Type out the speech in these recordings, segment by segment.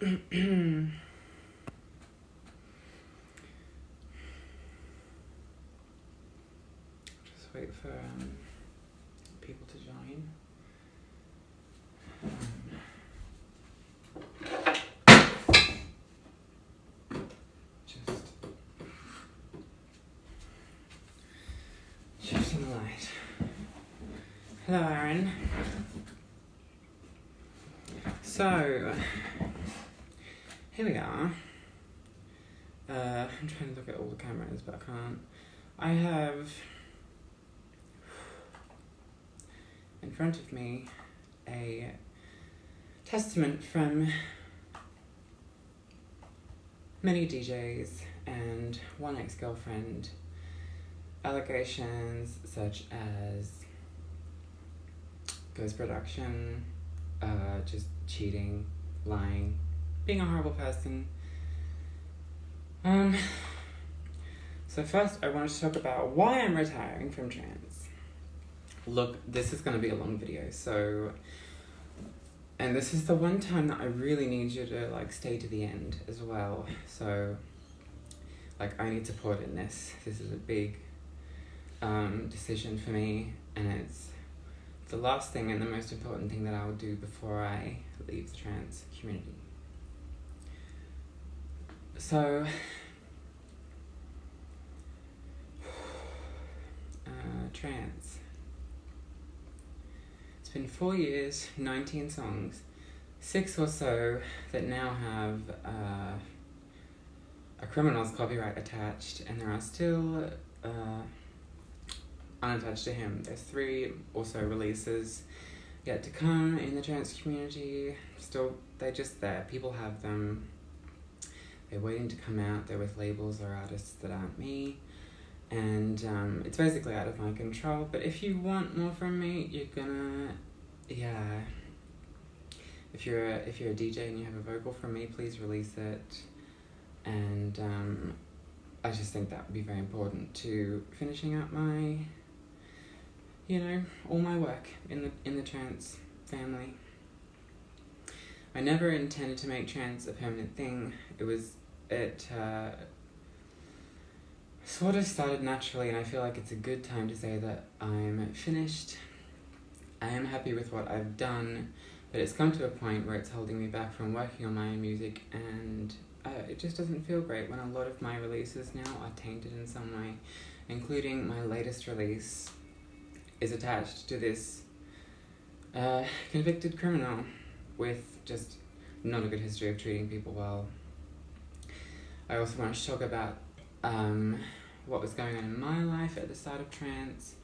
Just wait for people to join. Just in the light. Hello, Aaron. So, here we are. I'm trying to look at all the cameras, but I can't. I have in front of me a testament from many DJs and one ex-girlfriend. Allegations such as ghost production, just cheating, lying, being a horrible person. So first I wanted to talk about why I'm retiring from trance. Look, this is going to be a long video, and this is the one time that I really need you to stay to the end as well. So I need support in this. This is a big decision for me, and it's the last thing and the most important thing that I will do before I leave the trance community. So, trance. It's been 4 years, 19 songs, 6 or so that now have a criminal's copyright attached, and there are still unattached to him. There's 3 or so releases yet to come in the trance community. Still, they're just there. People have them. They're waiting to come out. They're with labels or artists that aren't me. And it's basically out of my control. But if you want more from me, you're gonna, yeah. If you're a DJ and you have a vocal from me, please release it. And I just think that would be very important to finishing up my, all my work in the trance family. I never intended to make trance a permanent thing. It sort of started naturally, and I feel like it's a good time to say that I'm finished. I am happy with what I've done, but it's come to a point where it's holding me back from working on my own music, and it just doesn't feel great when a lot of my releases now are tainted in some way, including my latest release is attached to this convicted criminal with just not a good history of treating people well. I also want to talk about what was going on in my life at the start of trance.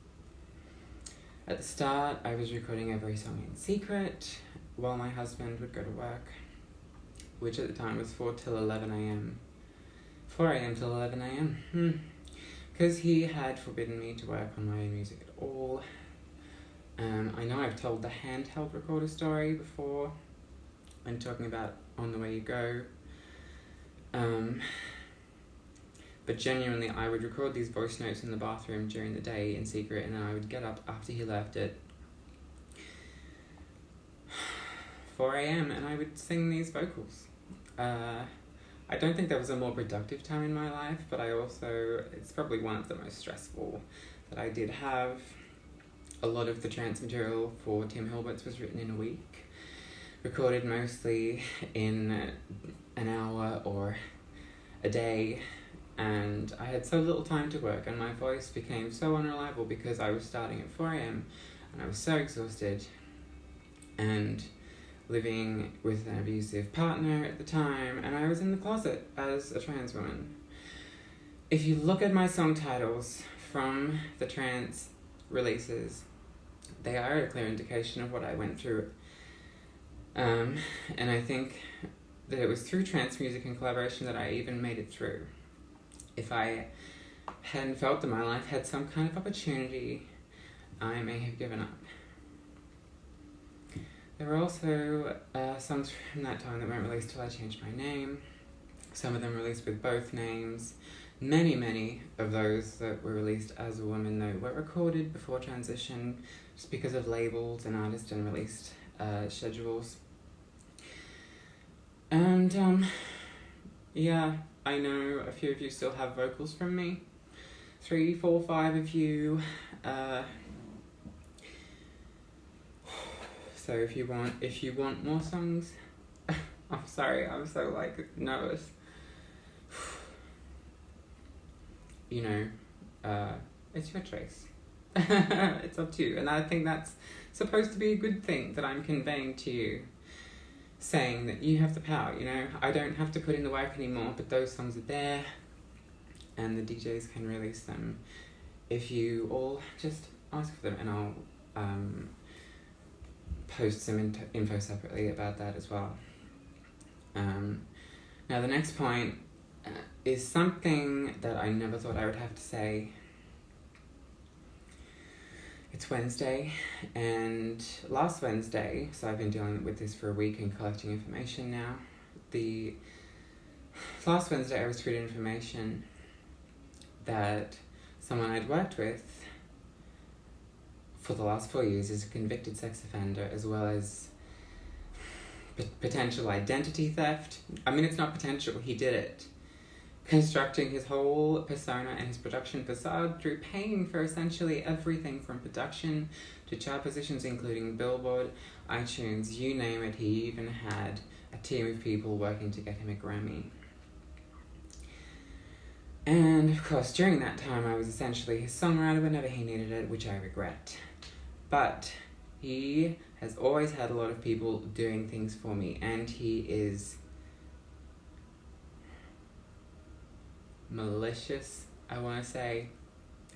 At the start, I was recording every song in secret while my husband would go to work, which at the time was 4 till 11 a.m. 4 a.m. till 11 a.m. Because he had forbidden me to work on my own music at all. I know I've told the handheld recorder story before. I'm talking about On the Way You Go. But genuinely, I would record these voice notes in the bathroom during the day in secret, and then I would get up after he left at 4 a.m. and I would sing these vocals. I don't think there was a more productive time in my life, but it's probably one of the most stressful that I did have. A lot of the trance material for Tim Hilbert's was written in a week, recorded mostly in an hour or a day, and I had so little time to work, and my voice became so unreliable because I was starting at 4 a.m. and I was so exhausted, and living with an abusive partner at the time, and I was in the closet as a trans woman. If you look at my song titles from the trance releases, they are a clear indication of what I went through. And I think that it was through trance music and collaboration that I even made it through. If I hadn't felt that my life had some kind of opportunity, I may have given up. There were also songs from that time that weren't released till I changed my name. Some of them released with both names. Many of those that were released as a woman, though, were recorded before transition just because of labels and artist and released schedules. And yeah, I know a few of you still have vocals from me. 3, 4, 5 of you. So if you want more songs, I'm sorry, I'm so nervous. It's your choice. It's up to you, and I think that's supposed to be a good thing that I'm conveying to you, saying that you have the power. I don't have to put in the work anymore, but those songs are there, and the DJs can release them if you all just ask for them, and I'll post some info separately about that as well. Now the next point is something that I never thought I would have to say. It's Wednesday, and last Wednesday, so I've been dealing with this for a week and collecting information now. Last Wednesday I was treated information that someone I'd worked with for the last 4 years is a convicted sex offender, as well as potential identity theft. I mean, it's not potential, he did it. Constructing his whole persona and his production facade through paying for essentially everything from production to chart positions, including Billboard, iTunes, you name it. He even had a team of people working to get him a Grammy. And of course, during that time, I was essentially his songwriter whenever he needed it, which I regret. But he has always had a lot of people doing things for me, and he is malicious, I want to say,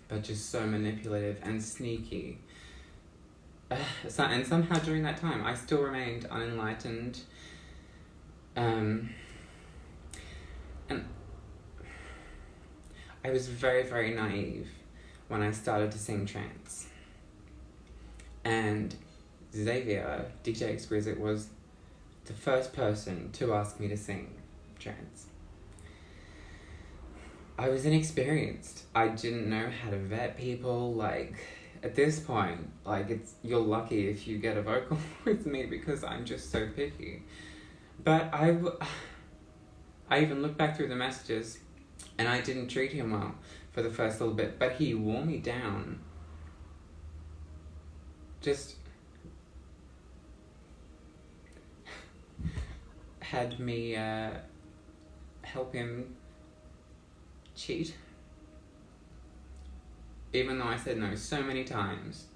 but just so manipulative and sneaky. And somehow during that time, I still remained unenlightened. And I was very, very naive when I started to sing trance. And Xavier, DJ Xquizit, was the first person to ask me to sing trance. I was inexperienced. I didn't know how to vet people. At this point, you're lucky if you get a vocal with me, because I'm just so picky. But I even looked back through the messages, and I didn't treat him well for the first little bit, but he wore me down. Just had me help him cheat, even though I said no so many times.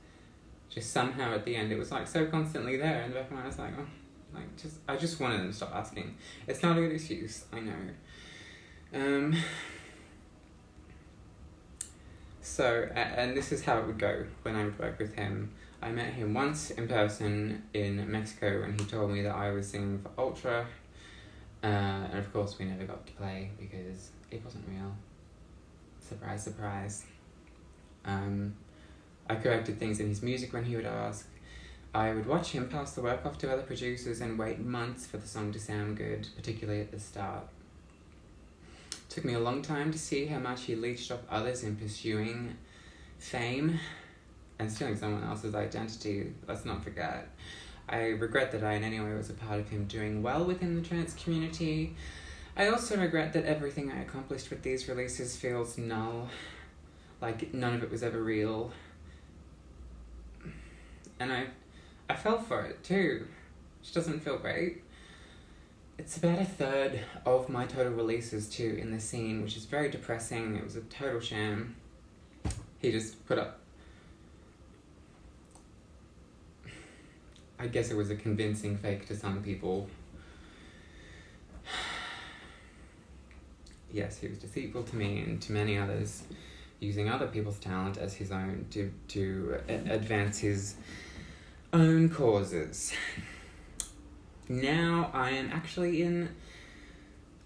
Just somehow at the end it was so constantly there, and the back of my mind I was I just wanted them to stop asking. It's not a good excuse, I know. So, and this is how it would go when I would work with him. I met him once in person in Mexico, and he told me that I was singing for Ultra, and of course we never got to play because it wasn't real. Surprise, surprise. I corrected things in his music when he would ask. I would watch him pass the work off to other producers and wait months for the song to sound good, particularly at the start. It took me a long time to see how much he leeched off others in pursuing fame and stealing someone else's identity. Let's not forget. I regret that I in any way was a part of him doing well within the trance community. I also regret that everything I accomplished with these releases feels null. None of it was ever real. And I fell for it too, which doesn't feel great. It's about a third of my total releases too in the scene, which is very depressing. It was a total sham. He just put up... I guess it was a convincing fake to some people. Yes, he was deceitful to me and to many others, using other people's talent as his own to advance his own causes. Now I am actually in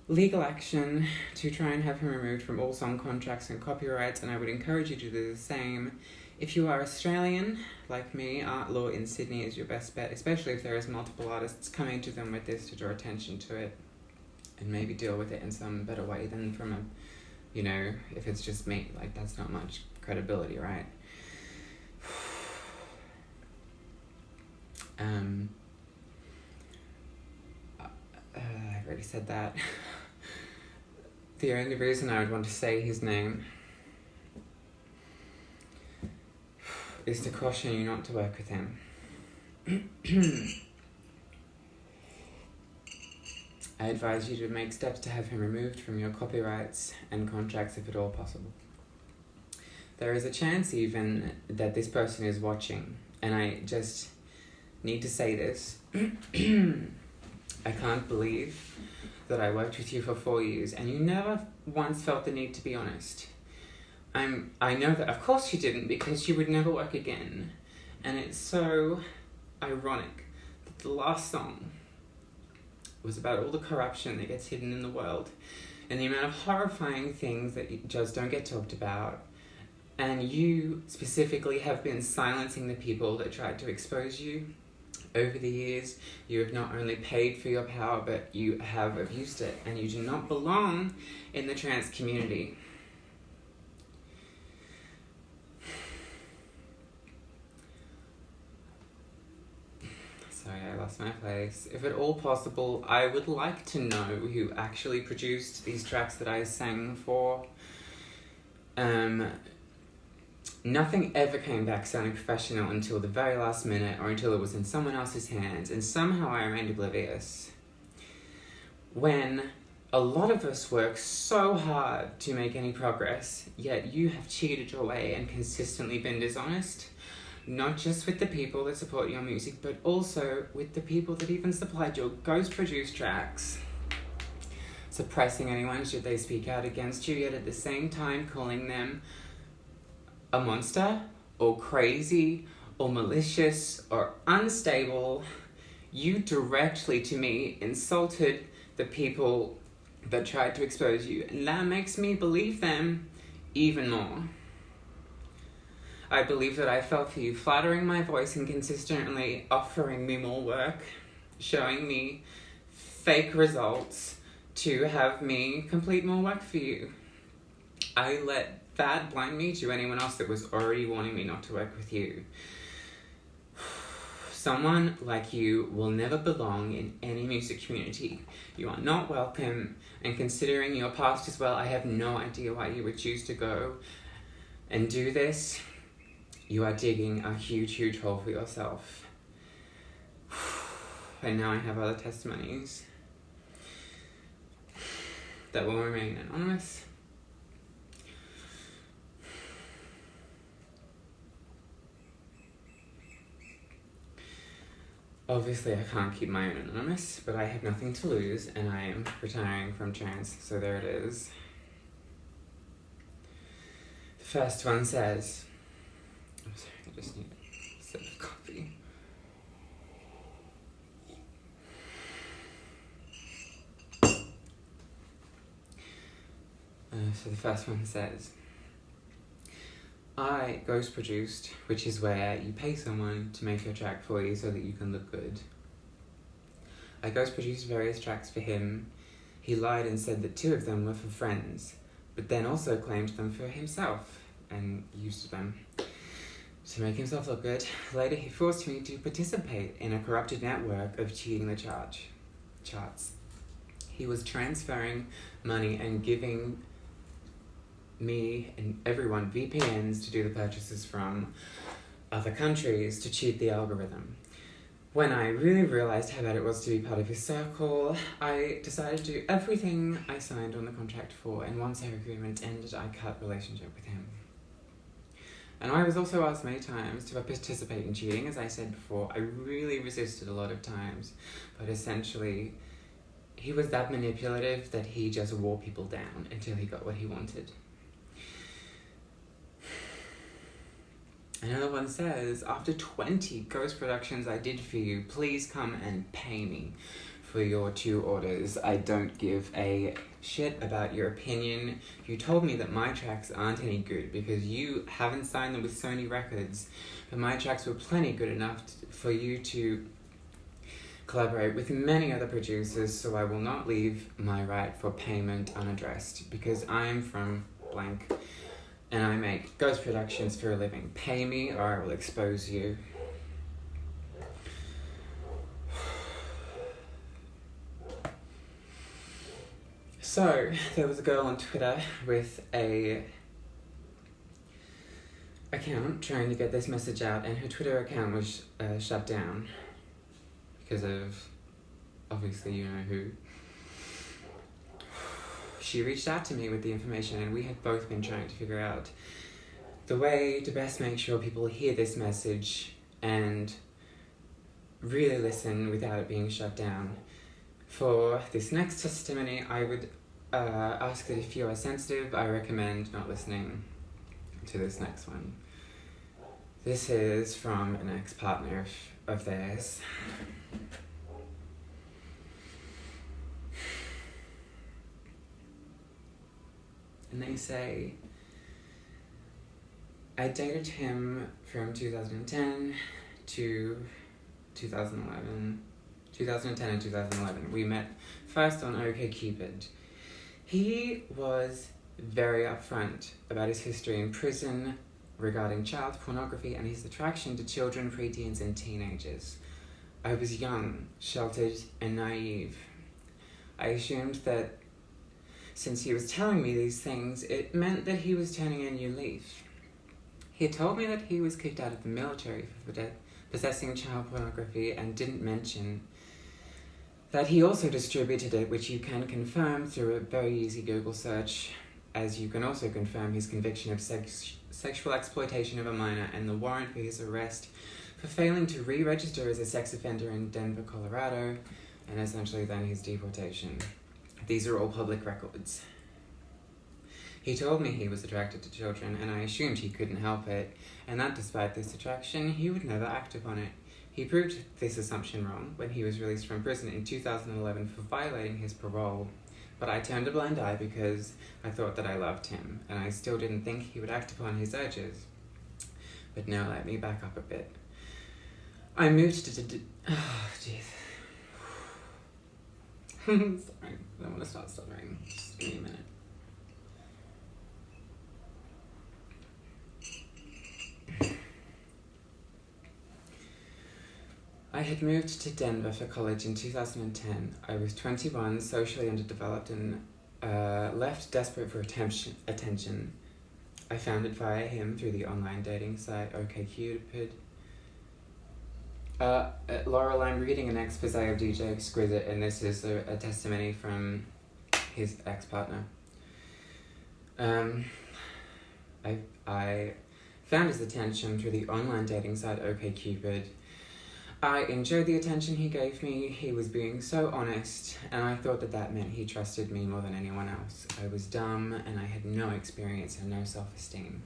legal action to try and have him removed from all song contracts and copyrights, and I would encourage you to do the same. If you are Australian, like me, art law in Sydney is your best bet, especially if there is multiple artists coming to them with this to draw attention to it and maybe deal with it in some better way than from a, if it's just me, that's not much credibility, right? I've already said that. The only reason I would want to say his name is to caution you not to work with him. I advise you to make steps to have him removed from your copyrights and contracts if at all possible. There is a chance even that this person is watching, and I just need to say this. I can't believe that I worked with you for 4 years and you never once felt the need to be honest. I know that of course you didn't, because you would never work again. And it's so ironic that the last song was about all the corruption that gets hidden in the world and the amount of horrifying things that just don't get talked about. And you specifically have been silencing the people that tried to expose you. Over the years, you have not only paid for your power, but you have abused it, and you do not belong in the trans community. Sorry, I lost my place. If at all possible, I would like to know who actually produced these tracks that I sang for. Nothing ever came back sounding professional until the very last minute, or until it was in someone else's hands, and somehow I remained oblivious. When a lot of us work so hard to make any progress, yet you have cheated your way and consistently been dishonest, not just with the people that support your music, but also with the people that even supplied your ghost-produced tracks, suppressing anyone should they speak out against you, yet at the same time calling them a monster, or crazy, or malicious, or unstable. You directly, to me, insulted the people that tried to expose you, and that makes me believe them even more. I believe that I fell for you, flattering my voice and consistently offering me more work, showing me fake results to have me complete more work for you. I let that blind me to anyone else that was already wanting me not to work with you. Someone like you will never belong in any music community. You are not welcome, and considering your past as well, I have no idea why you would choose to go and do this. You are digging a huge, huge hole for yourself. And now I have other testimonies that will remain anonymous. Obviously, I can't keep my own anonymous, but I have nothing to lose, and I am retiring from trans, so there it is. The first one says... I'm sorry, I just need a sip of coffee. So the first one says... I ghost produced, which is where you pay someone to make your track for you so that you can look good. I ghost produced various tracks for him. He lied and said that 2 of them were for friends, but then also claimed them for himself and used them to make himself look good. Later, he forced me to participate in a corrupted network of cheating the charts. He was transferring money and giving me and everyone VPNs to do the purchases from other countries to cheat the algorithm. When I really realized how bad it was to be part of his circle, I decided to do everything I signed on the contract for, and once our agreement ended, I cut relationship with him. And I was also asked many times to participate in cheating. As I said before, I really resisted a lot of times, but essentially he was that manipulative that he just wore people down until he got what he wanted. Another one says, after 20 ghost productions I did for you, please come and pay me for your 2 orders. I don't give a shit about your opinion. You told me that my tracks aren't any good because you haven't signed them with Sony Records, but my tracks were plenty good enough for you to collaborate with many other producers, so I will not leave my right for payment unaddressed because I'm from blank. And I make ghost productions for a living. Pay me or I will expose you. So, there was a girl on Twitter with a account trying to get this message out, and her Twitter account was shut down because of, obviously you know who. She reached out to me with the information, and we had both been trying to figure out the way to best make sure people hear this message and really listen without it being shut down. For this next testimony, I would ask that if you are sensitive, I recommend not listening to this next one. This is from an ex-partner of theirs. And they say, I dated him from 2010 to 2011. 2010 and 2011. We met first on OkCupid. He was very upfront about his history in prison regarding child pornography and his attraction to children, preteens, and teenagers. I was young, sheltered, and naive. I assumed that since he was telling me these things, it meant that he was turning a new leaf. He told me that he was kicked out of the military for possessing child pornography and didn't mention that he also distributed it, which you can confirm through a very easy Google search, as you can also confirm his conviction of sexual exploitation of a minor and the warrant for his arrest for failing to re-register as a sex offender in Denver, Colorado, and essentially then his deportation. These are all public records. He told me he was attracted to children, and I assumed he couldn't help it, and that despite this attraction, he would never act upon it. He proved this assumption wrong when he was released from prison in 2011 for violating his parole. But I turned a blind eye because I thought that I loved him, and I still didn't think he would act upon his urges. But now let me back up a bit. I moved to oh, jeez. Sorry, I don't want to start stuttering. Just give me a minute. I had moved to Denver for college in 2010. I was 21, socially underdeveloped, and left desperate for attention. I found it via him through the online dating site OkCupid. Laurel, I'm reading an exposé of DJ Xquizit, and this is a testimony from his ex-partner. I found his attention through the online dating site OkCupid. I enjoyed the attention he gave me. He was being so honest, and I thought that that meant he trusted me more than anyone else. I was dumb, and I had no experience and no self-esteem.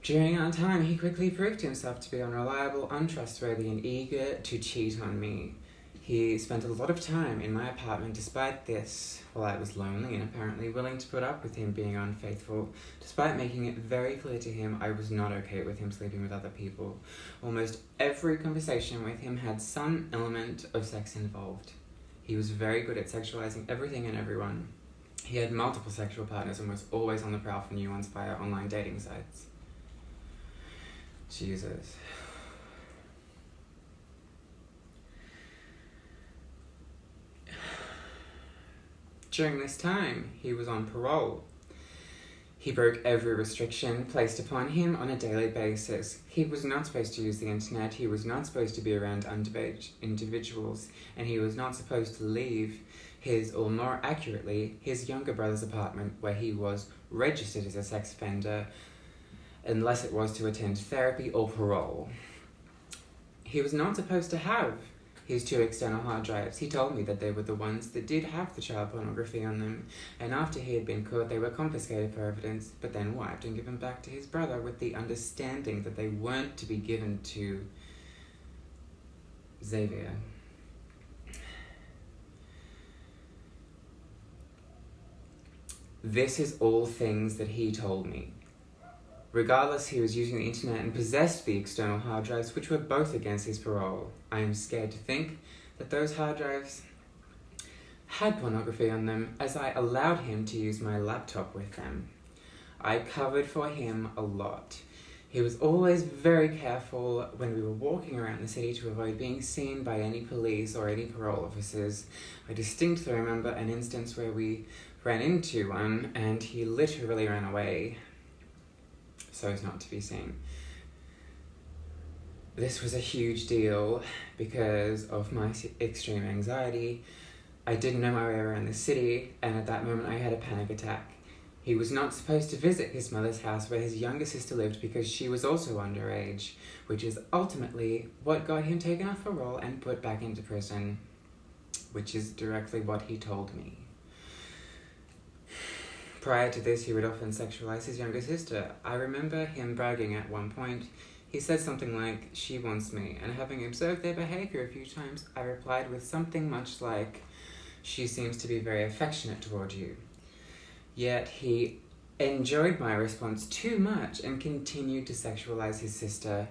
During our time, he quickly proved himself to be unreliable, untrustworthy, and eager to cheat on me. He spent a lot of time in my apartment despite this, while I was lonely and apparently willing to put up with him being unfaithful, despite making it very clear to him I was not okay with him sleeping with other people. Almost every conversation with him had some element of sex involved. He was very good at sexualizing everything and everyone. He had multiple sexual partners and was always on the prowl for new ones via online dating sites. Jesus. During this time, he was on parole. He broke every restriction placed upon him on a daily basis. He was not supposed to use the internet, he was not supposed to be around underage individuals, and he was not supposed to leave his, or more accurately, his younger brother's apartment where he was registered as a sex offender, unless it was to attend therapy or parole. He was not supposed to have his 2 external hard drives. He told me that they were the ones that did have the child pornography on them, and after he had been caught, they were confiscated for evidence, but then wiped and given back to his brother with the understanding that they weren't to be given to Xavier. This is all things that he told me. Regardless, he was using the internet and possessed the external hard drives, which were both against his parole. I am scared to think that those hard drives had pornography on them, as I allowed him to use my laptop with them. I covered for him a lot. He was always very careful when we were walking around the city to avoid being seen by any police or any parole officers. I distinctly remember an instance where we ran into one and he literally ran away so as not to be seen. This was a huge deal because of my extreme anxiety. I didn't know my way around the city, and at that moment I had a panic attack. He was not supposed to visit his mother's house where his younger sister lived because she was also underage, which is ultimately what got him taken off parole and put back into prison, which is directly what he told me. Prior to this, he would often sexualize his younger sister. I remember him bragging at one point. He said something like, "She wants me," and having observed their behavior a few times, I replied with something much like, "She seems to be very affectionate toward you." Yet he enjoyed my response too much and continued to sexualize his sister.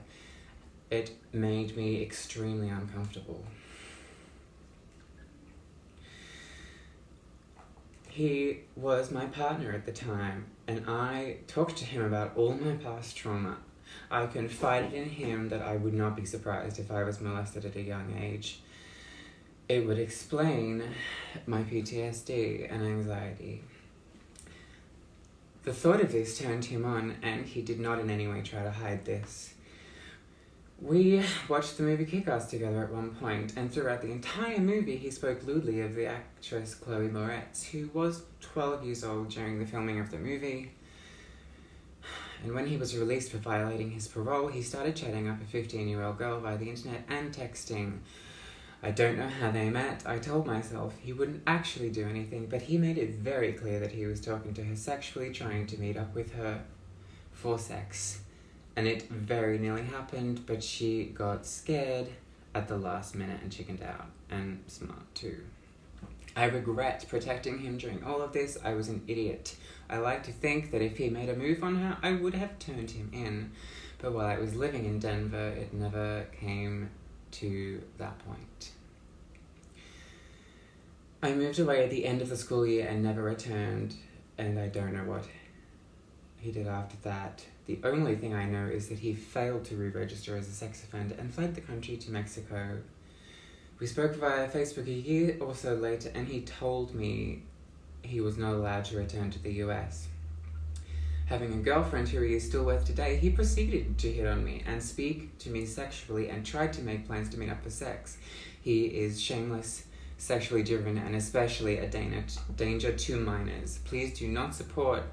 It made me extremely uncomfortable. He was my partner at the time, and I talked to him about all my past trauma. I confided in him that I would not be surprised if I was molested at a young age. It would explain my PTSD and anxiety. The thought of this turned him on, and he did not in any way try to hide this. We watched the movie Kick-Ass together at one point, and throughout the entire movie he spoke lewdly of the actress Chloe Moretz, who was 12 years old during the filming of the movie. And when he was released for violating his parole, he started chatting up a 15-year-old girl via the internet and texting. I don't know how they met. I told myself he wouldn't actually do anything, but he made it very clear that he was talking to her sexually, trying to meet up with her for sex. And it very nearly happened, but she got scared at the last minute and chickened out, and smart too. I regret protecting him during all of this. I was an idiot. I like to think that if he made a move on her, I would have turned him in. But while I was living in Denver, it never came to that point. I moved away at the end of the school year and never returned, and I don't know what he did after that. The only thing I know is that he failed to re-register as a sex offender and fled the country to Mexico. We spoke via Facebook a year or so later, and he told me he was not allowed to return to the US. Having a girlfriend who he is still with today, he proceeded to hit on me and speak to me sexually and tried to make plans to meet up for sex. He is shameless, sexually driven, and especially a danger to minors. Please do not support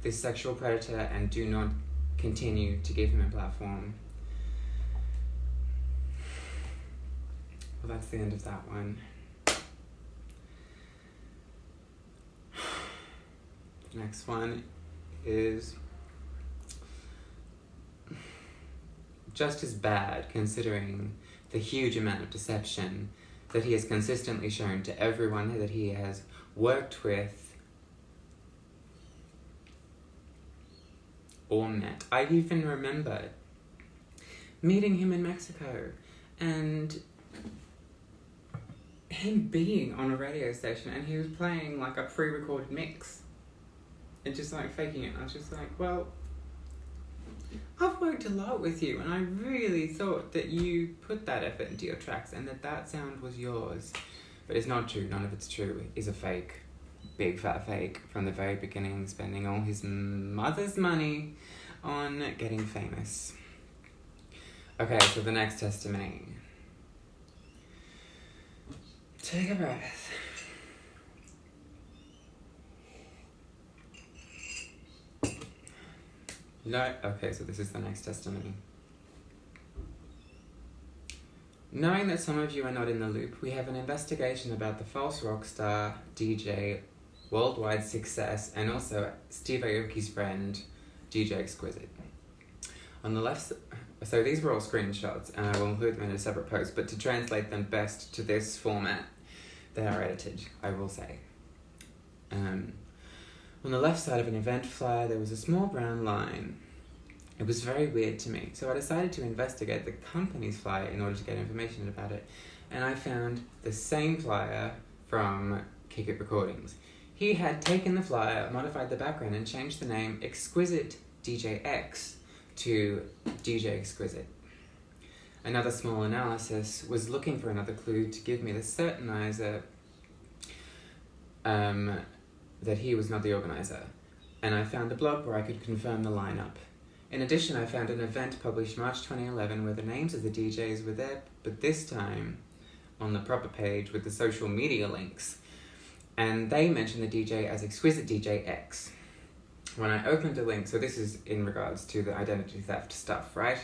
this sexual predator and do not continue to give him a platform. Well, that's the end of that one. The next one is just as bad, considering the huge amount of deception that he has consistently shown to everyone that he has worked with or met. I even remember meeting him in Mexico and him being on a radio station, and he was playing like a pre-recorded mix and just like faking it. I was just like, well, I've worked a lot with you, and I really thought that you put that effort into your tracks and that sound was yours. But it's not true. None of it's true. It is a fake. Big fat fake from the very beginning, spending all his mother's money on getting famous. Okay, so the next testimony. Take a breath. No, okay, so this is the next testimony. Knowing that some of you are not in the loop, we have an investigation about the false rock star, DJ, worldwide success, and also Steve Aoki's friend, DJ Xquizit. On the left, so these were all screenshots, and I will include them in a separate post, but to translate them best to this format, they are edited, I will say. On the left side of an event flyer, there was a small brown line. It was very weird to me, so I decided to investigate the company's flyer in order to get information about it, and I found the same flyer from Kick It Recordings. He had taken the flyer, modified the background, and changed the name Xquizit DJ X to DJ Xquizit. Another small analysis was looking for another clue to give me the certainizer that he was not the organizer, and I found a blog where I could confirm the lineup. In addition, I found an event published March 2011 where the names of the DJs were there, but this time on the proper page with the social media links, and they mentioned the DJ as Xquizit DJ X. When I opened a link, so this is in regards to the identity theft stuff, right?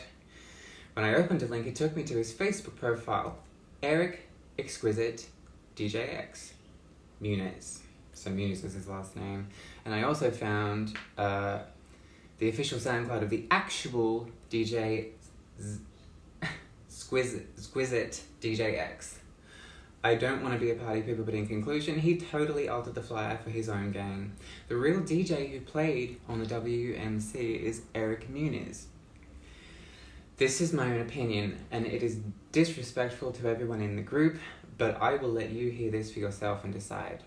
When I opened a link, it took me to his Facebook profile, Eric Xquizit DJ X Muniz. So Muniz was his last name. And I also found the official SoundCloud of the actual DJ Xquizit DJ X. I don't want to be a party pooper, but in conclusion, he totally altered the flyer for his own gain. The real DJ who played on the WMC is Eric Muniz. This is my own opinion, and it is disrespectful to everyone in the group, but I will let you hear this for yourself and decide.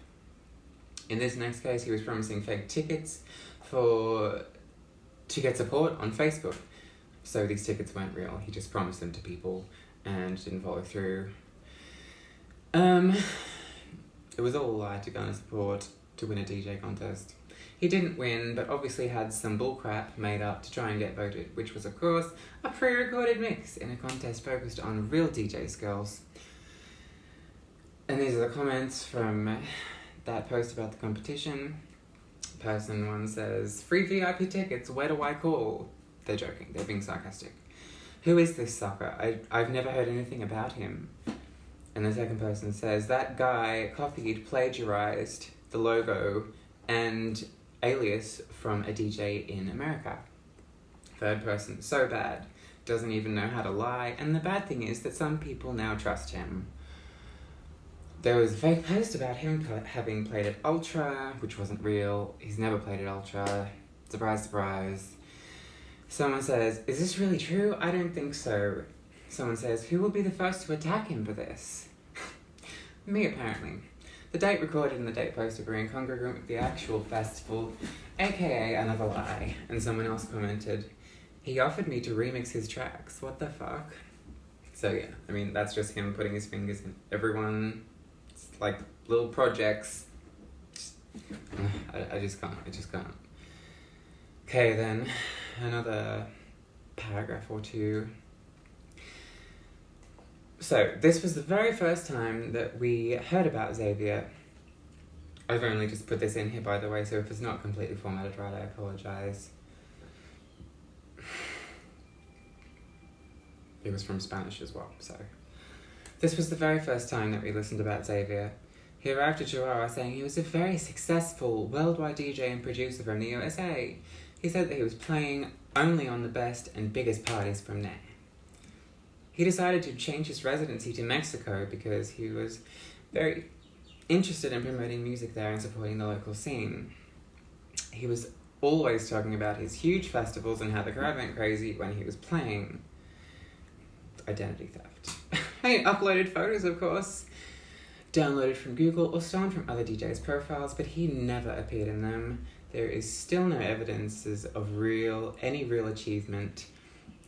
In this next case, he was promising fake tickets to get support on Facebook. So these tickets weren't real. He just promised them to people and didn't follow through. It was all a lie to garner support to win a DJ contest. He didn't win, but obviously had some bullcrap made up to try and get voted, which was, of course, a pre-recorded mix in a contest focused on real DJ skills. And these are the comments from that post about the competition. Person one says, "Free VIP tickets, where do I call?" They're joking, they're being sarcastic. "Who is this sucker? I've never heard anything about him." And the second person says, "That guy copied, plagiarized the logo and alias from a DJ in America." Third person, "So bad, doesn't even know how to lie, and the bad thing is that some people now trust him." There was a fake post about him having played at Ultra, which wasn't real. He's never played at Ultra. Surprise, surprise. Someone says, "Is this really true? I don't think so." Someone says, "Who will be the first to attack him for this?" Me, apparently. The date recorded and the date posted were incongruent with the actual festival, aka another lie. And someone else commented, "He offered me to remix his tracks. What the fuck?" So yeah, I mean, that's just him putting his fingers in everyone. It's like little projects. I just can't. Okay, then another paragraph or two. So, this was the very first time that we heard about Xavier. I've only just put this in here, by the way, so if it's not completely formatted right, I apologize. It was from Spanish as well, so. This was the very first time that we listened about Xavier. He arrived at Chihuahua saying he was a very successful worldwide DJ and producer from the USA. He said that he was playing only on the best and biggest parties from there. He decided to change his residency to Mexico because he was very interested in promoting music there and supporting the local scene. He was always talking about his huge festivals and how the crowd went crazy when he was playing. Identity theft. He uploaded photos, of course, downloaded from Google or stolen from other DJs' profiles, but he never appeared in them. There is still no evidences of any real achievement.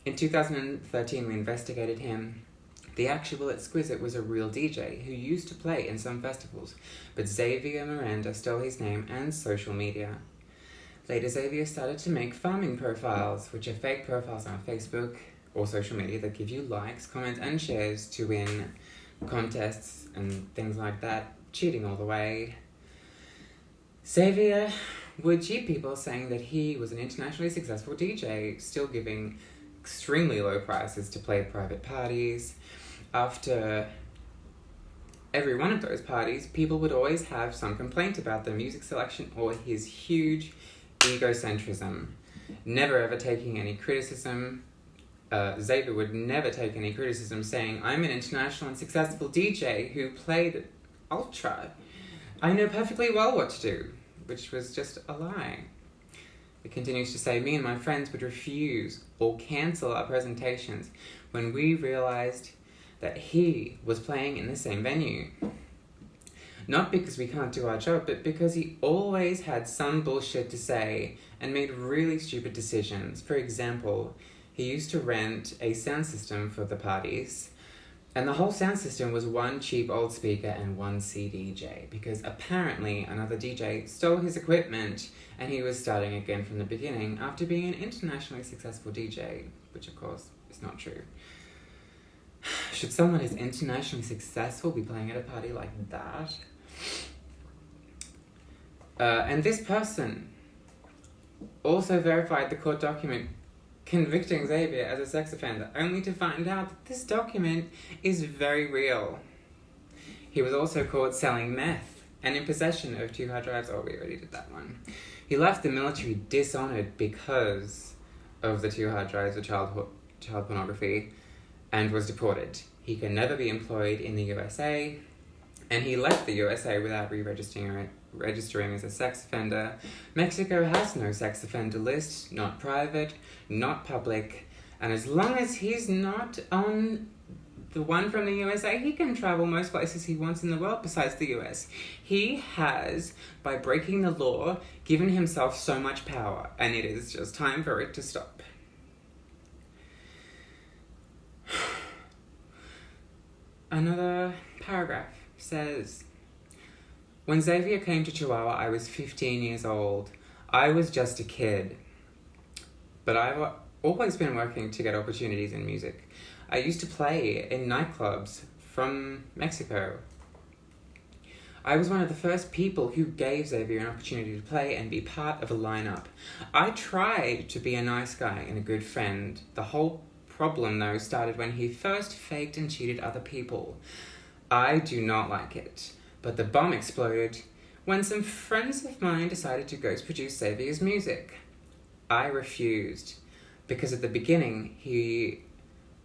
In 2013, we investigated him. The actual Xquizit was a real DJ who used to play in some festivals, but Xavier Miranda stole his name and social media. Later, Xavier started to make farming profiles, which are fake profiles on Facebook or social media that give you likes, comments, and shares to win contests and things like that. Cheating all the way. Xavier would cheat people saying that he was an internationally successful DJ, still giving extremely low prices to play private parties. After every one of those parties, people would always have some complaint about the music selection or his huge egocentrism. Never ever taking any criticism. Xavier would never take any criticism, saying, "I'm an international and successful DJ who played at Ultra. I know perfectly well what to do," which was just a lie. It continues to say, "Me and my friends would refuse or cancel our presentations when we realized that he was playing in the same venue. Not because we can't do our job, but because he always had some bullshit to say and made really stupid decisions. For example, he used to rent a sound system for the parties, and the whole sound system was one cheap old speaker and one CDJ, because apparently another DJ stole his equipment and he was starting again from the beginning after being an internationally successful DJ, which of course is not true. Should someone who's internationally successful be playing at a party like that? And this person also verified the court document convicting Xavier as a sex offender, only to find out that this document is very real. He was also caught selling meth and in possession of 2 hard drives. Oh, we already did that one. He left the military dishonored because of the 2 hard drives of child pornography and was deported. He can never be employed in the USA, and he left the USA without registering as a sex offender. Mexico has no sex offender list, not private, not public, and as long as he's not on the one from the USA, he can travel most places he wants in the world besides the US. He has, by breaking the law, given himself so much power, and it is just time for it to stop. Another paragraph says, when Xavier came to Chihuahua, I was 15 years old. I was just a kid, but I've always been working to get opportunities in music. I used to play in nightclubs from Mexico. I was one of the first people who gave Xavier an opportunity to play and be part of a lineup. I tried to be a nice guy and a good friend. The whole problem, though, started when he first faked and cheated other people. I do not like it, but the bomb exploded when some friends of mine decided to ghost produce Xavier's music. I refused, because at the beginning he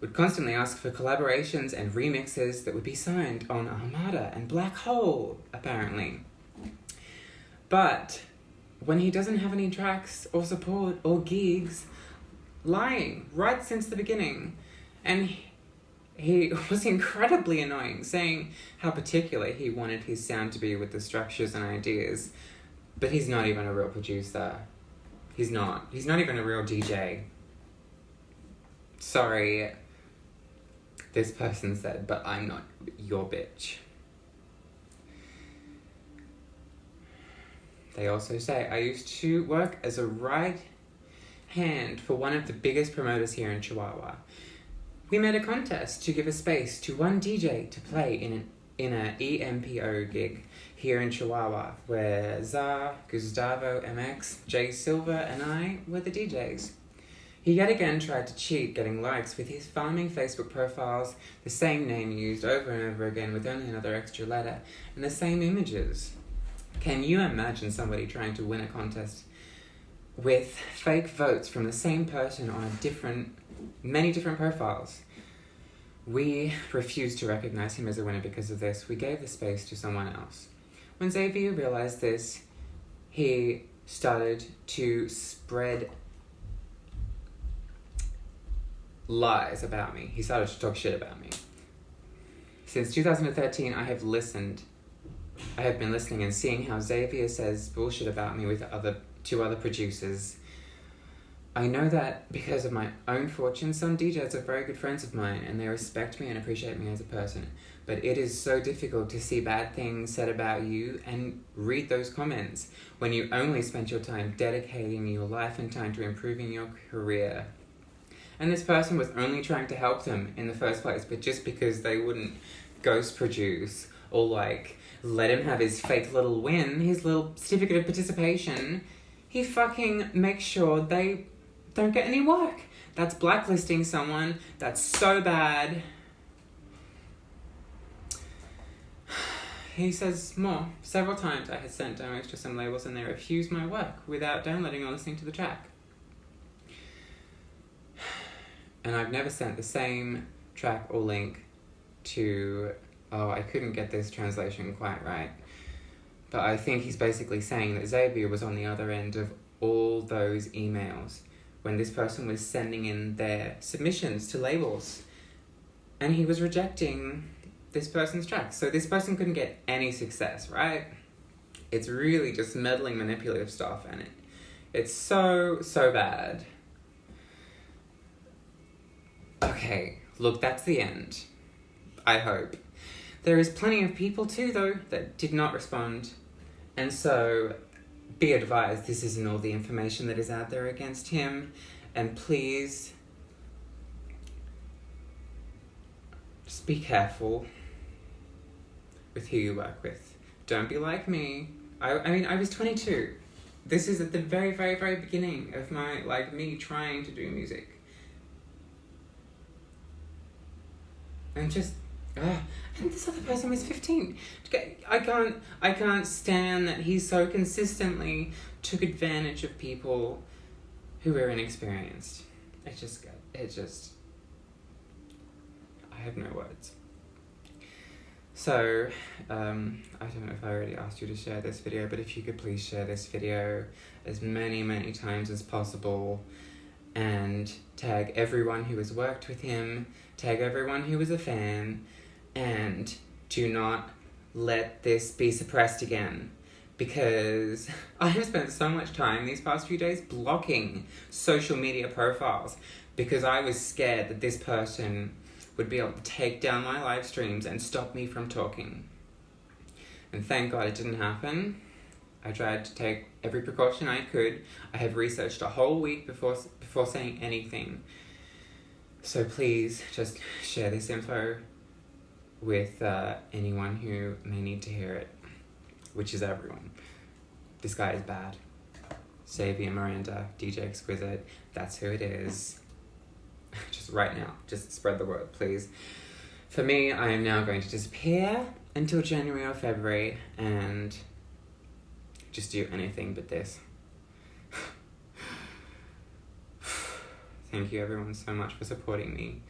would constantly ask for collaborations and remixes that would be signed on Armada and Black Hole, apparently. But when he doesn't have any tracks or support or gigs, lying right since the beginning, and he was incredibly annoying, saying how particular he wanted his sound to be with the structures and ideas, but he's not even a real producer. He's not even a real DJ. Sorry, this person said, but I'm not your bitch. They also say, I used to work as a right hand for one of the biggest promoters here in Chihuahua. We made a contest to give a space to one DJ to play in an EMPO gig here in Chihuahua, where Zar, Gustavo MX, Jay Silva, and I were the DJs. He yet again tried to cheat, getting likes with his farming Facebook profiles, the same name used over and over again with only another extra letter, and the same images. Can you imagine somebody trying to win a contest with fake votes from the same person on many different profiles? We refused to recognize him as a winner because of this. We gave the space to someone else. When Xavier realized this, he started to spread lies about me. He started to talk shit about me. Since 2013, I have been listening and seeing how Xavier says bullshit about me with two other producers. I know that because of my own fortune, some DJs are very good friends of mine and they respect me and appreciate me as a person. But it is so difficult to see bad things said about you and read those comments when you only spent your time dedicating your life and time to improving your career. And this person was only trying to help them in the first place, but just because they wouldn't ghost produce or let him have his fake little win, his little certificate of participation, he fucking makes sure they don't get any work. That's blacklisting someone. That's so bad. He says more. Several times I had sent demos to some labels and they refused my work without downloading or listening to the track. And I've never sent the same track or link to... I couldn't get this translation quite right. But I think he's basically saying that Xavier was on the other end of all those emails when this person was sending in their submissions to labels. And he was rejecting this person's tracks. So this person couldn't get any success, right? It's really just meddling, manipulative stuff, and it's so bad. Okay, look, that's the end. I hope. There is plenty of people too, though, that did not respond. And so, be advised, this isn't all the information that is out there against him. And please, just be careful with who you work with. Don't be like me. I mean, I was 22. This is at the very, very, very beginning of my, me trying to do music. And just, and this other person was 15. I can't stand that he so consistently took advantage of people who were inexperienced. I have no words. So, I don't know if I already asked you to share this video, but if you could please share this video as many, many times as possible, and tag everyone who has worked with him, tag everyone who is a fan, and do not let this be suppressed again, because I have spent so much time these past few days blocking social media profiles because I was scared that this person would be able to take down my live streams and stop me from talking. And thank God it didn't happen. I tried to take every precaution I could. I have researched a whole week before saying anything. So please just share this info with anyone who may need to hear it, which is everyone. This guy is bad. Xavier Miranda, DJ Xquizit, that's who it is. Just right now, just spread the word, please. For me, I am now going to disappear until January or February and just do anything but this. Thank you everyone so much for supporting me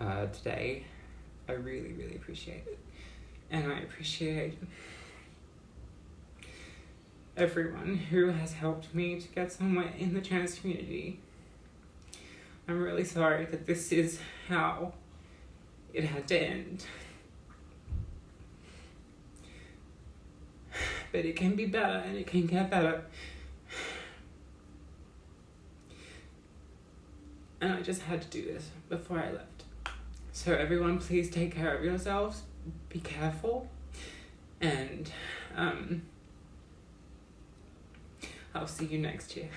today. I really, really appreciate it. And I appreciate everyone who has helped me to get somewhere in the trans community. I'm really sorry that this is how it had to end. But it can be better and it can get better. And I just had to do this before I left. So everyone, please take care of yourselves. Be careful. And I'll see you next year.